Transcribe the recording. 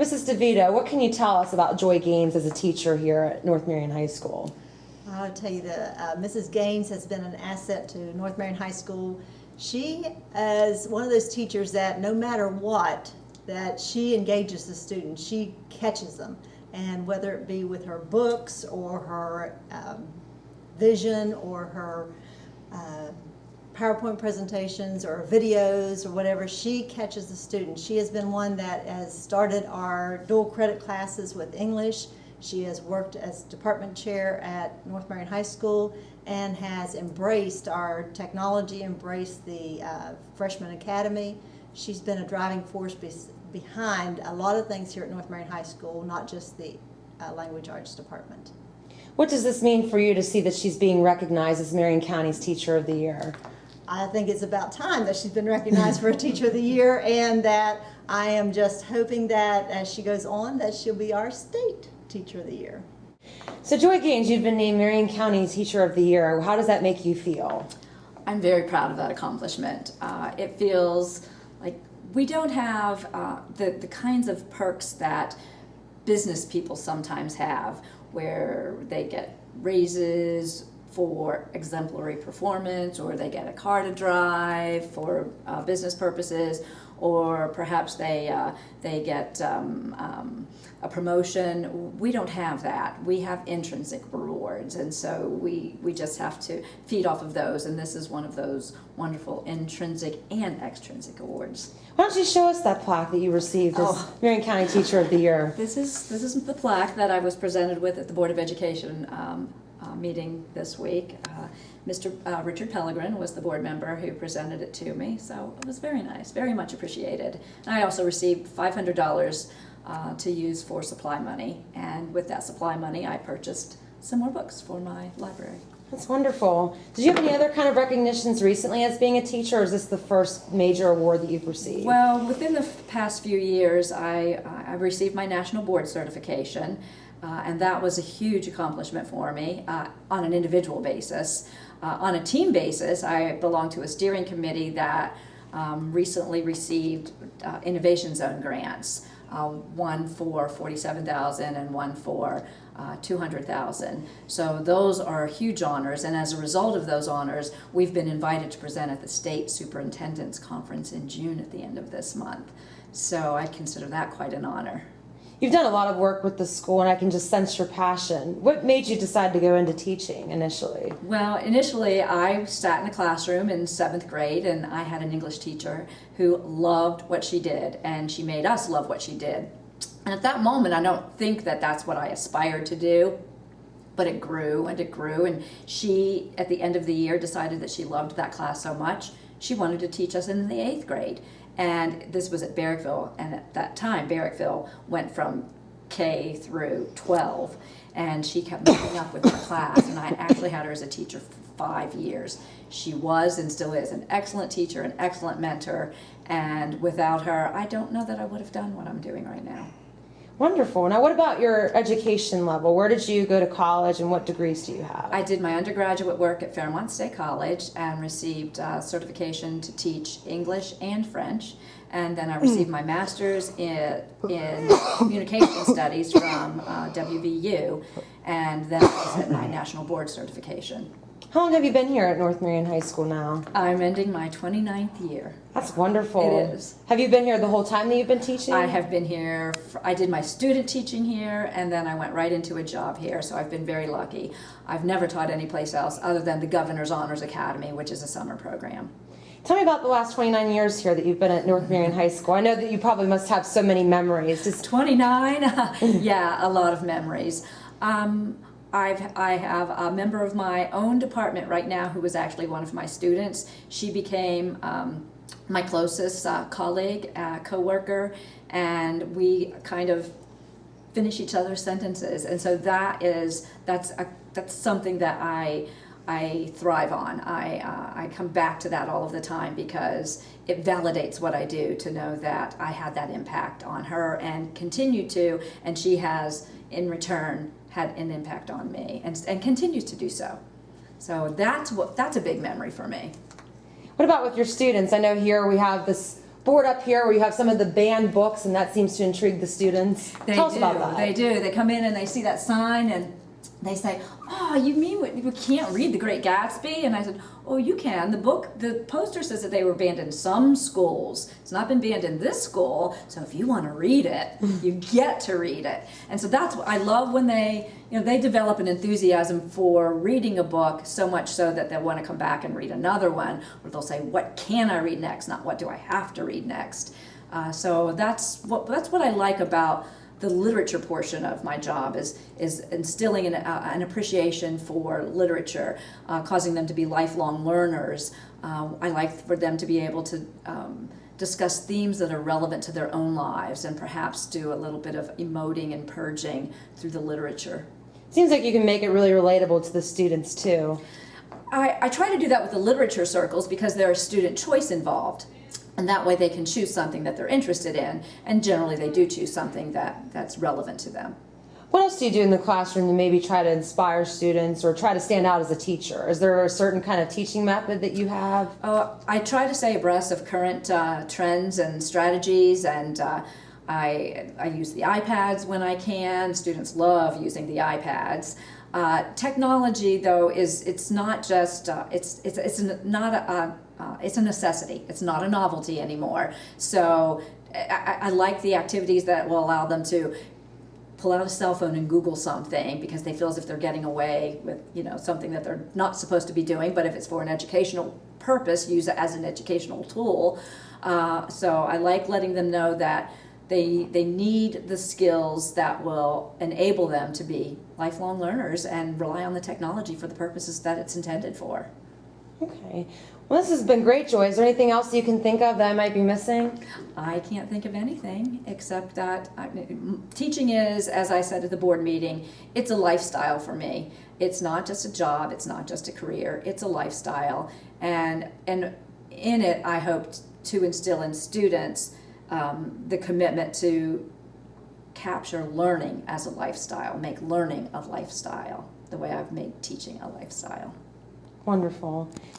Mrs. Devito, what can you tell us about Joy Gaines as a teacher here at North Marion High School? I'll tell you that Mrs. Gaines has been an asset to North Marion High School. She is one of those teachers that no matter what, that she engages the students, she catches them. And whether it be with her books or her vision or her PowerPoint presentations or videos or whatever, she catches the students. She has been one that has started our dual credit classes with English. She has worked as department chair at North Marion High School and has embraced our technology, embraced the freshman academy. She's been a driving force behind a lot of things here at North Marion High School, not just the language arts department. What does this mean for you to see that she's being recognized as Marion County's Teacher of the Year? I think it's about time that she's been recognized for a Teacher of the Year, and that I am just hoping that as she goes on that she'll be our state Teacher of the Year. So Joy Gaines, you've been named Marion County Teacher of the Year. How does that make you feel? I'm very proud of that accomplishment. It feels like we don't have the kinds of perks that business people sometimes have, where they get raises for exemplary performance, or they get a car to drive for business purposes, or perhaps they get a promotion. We don't have that. We have intrinsic rewards, and so we just have to feed off of those, and this is one of those wonderful intrinsic and extrinsic awards. Why don't you show us that plaque that you received as Marion County Teacher of the Year? This is the plaque that I was presented with at the Board of Education meeting this week. Mr. Richard Pellegrin was the board member who presented it to me, so it was very nice, very much appreciated. And I also received $500 to use for supply money, and with that supply money I purchased some more books for my library. That's wonderful. Did you have any other kind of recognitions recently as being a teacher, or is this the first major award that you've received? Well, within the past few years I received my national board certification, and that was a huge accomplishment for me on an individual basis. On a team basis, I belong to a steering committee that recently received Innovation Zone grants, one for $47,000 and one for $200,000. So those are huge honors, and as a result of those honors, we've been invited to present at the State Superintendent's Conference in June at the end of this month. So I consider that quite an honor. You've done a lot of work with the school, and I can just sense your passion. What made you decide to go into teaching initially? Well, initially I sat in a classroom in 7th grade, and I had an English teacher who loved what she did, and she made us love what she did. And at that moment, I don't think that that's what I aspired to do, but it grew and it grew, and she, at the end of the year, decided that she loved that class so much, she wanted to teach us in the 8th grade. And this was at Barrickville, and at that time Barrickville went from K through 12, and she kept moving up with her class, and I actually had her as a teacher for 5 years. She was and still is an excellent teacher, an excellent mentor, and without her I don't know that I would have done what I'm doing right now. Wonderful. Now, what about your education level? Where did you go to college, and what degrees do you have? I did my undergraduate work at Fairmont State College and received certification to teach English and French, and then I received my master's in communication studies from WVU, and then I had my national board certification. How long have you been here at North Marion High School now? I'm ending my 29th year. That's wonderful. It is. Have you been here the whole time that you've been teaching? I have been here. I did my student teaching here, and then I went right into a job here, so I've been very lucky. I've never taught anyplace else other than the Governor's Honors Academy, which is a summer program. Tell me about the last 29 years here that you've been at North Marion High School. I know that you probably must have so many memories. 29? Yeah, a lot of memories. I have a member of my own department right now who was actually one of my students. She became my closest colleague, co-worker, and we kind of finish each other's sentences. And so that's something that I thrive on. I come back to that all of the time because it validates what I do to know that I had that impact on her and continue to, and she has in return had an impact on me and continues to do so. So that's a big memory for me. What about with your students? I know here we have this board up here where you have some of the banned books, and that seems to intrigue the students. Tell us about that. They do. They come in and they see that sign and they say, "Oh, you mean we can't read The Great Gatsby?" And I said, "Oh, you can. The poster says that they were banned in some schools. It's not been banned in this school. So if you want to read it, you get to read it." And so that's what I love when they develop an enthusiasm for reading a book, so much so that they'll want to come back and read another one, or they'll say, "What can I read next? Not what do I have to read next." So that's what I like about the literature portion of my job is instilling an appreciation for literature, causing them to be lifelong learners. I like for them to be able to discuss themes that are relevant to their own lives and perhaps do a little bit of emoting and purging through the literature. Seems like you can make it really relatable to the students too. I try to do that with the literature circles because there's student choice involved. And that way they can choose something that they're interested in, and generally they do choose something that's relevant to them. What else do you do in the classroom to maybe try to inspire students or try to stand out as a teacher? Is there a certain kind of teaching method that you have? I try to stay abreast of current trends and strategies, and I use the iPads when I can. Students love using the iPads. Technology, though, it's not just it's a necessity. It's not a novelty anymore. So I like the activities that will allow them to pull out a cell phone and Google something because they feel as if they're getting away with something that they're not supposed to be doing. But if it's for an educational purpose, use it as an educational tool. So I like letting them know that they need the skills that will enable them to be lifelong learners and rely on the technology for the purposes that it's intended for. Okay. Well, this has been great, Joy. Is there anything else you can think of that I might be missing? I can't think of anything except that teaching is, as I said at the board meeting, it's a lifestyle for me. It's not just a job, it's not just a career, it's a lifestyle. And in it, I hope to instill in students the commitment to capture learning as a lifestyle, make learning a lifestyle, the way I've made teaching a lifestyle. Wonderful.